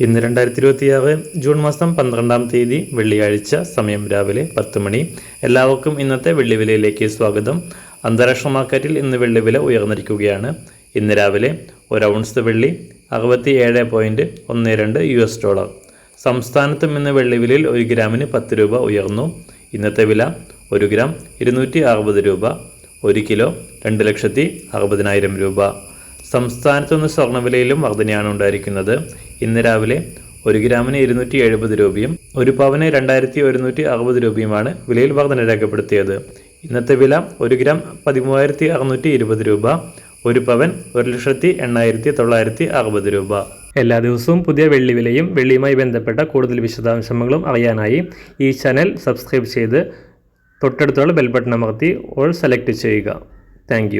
ഇന്ന് 2026 ജൂൺ മാസം 12-ാം തീയതി വെള്ളിയാഴ്ച, സമയം രാവിലെ 10 മണി. എല്ലാവർക്കും ഇന്നത്തെ വെള്ളിവിലയിലേക്ക് സ്വാഗതം. അന്താരാഷ്ട്ര മാർക്കറ്റിൽ ഇന്ന് വെള്ളിവില ഉയർന്നിരിക്കുകയാണ്. ഇന്ന് രാവിലെ ഒരു ഔൺസ് വെള്ളി 67.12 US$. സംസ്ഥാനത്തും ഇന്ന് വെള്ളിവിലയിൽ 1 ഗ്രാമിന് 10 രൂപ ഉയർന്നു. ഇന്നത്തെ വില 1 ഗ്രാം 260 രൂപ, 1 കിലോ 2,60,000 രൂപ. സംസ്ഥാനത്തുനിന്ന് സ്വർണ്ണവിലയിലും വർധനയാണ് ഉണ്ടായിരിക്കുന്നത്. ഇന്ന് രാവിലെ 1 ഗ്രാമിന് 270 രൂപയും 1 പവന് 2,160 രൂപയുമാണ് വിലയിൽ വർധന രേഖപ്പെടുത്തിയത്. ഇന്നത്തെ വില 1 ഗ്രാം 13,620 രൂപ, 1 പവൻ 1,80,960 രൂപ. എല്ലാ ദിവസവും പുതിയ വെള്ളി വിലയും വെള്ളിയുമായി ബന്ധപ്പെട്ട കൂടുതൽ വിശദാംശങ്ങളും അറിയാനായി ഈ ചാനൽ സബ്സ്ക്രൈബ് ചെയ്ത് തൊട്ടടുത്തുള്ള ബെൽ ബട്ടൺ അമർത്തി ഓൾ സെലക്ട് ചെയ്യുക. താങ്ക്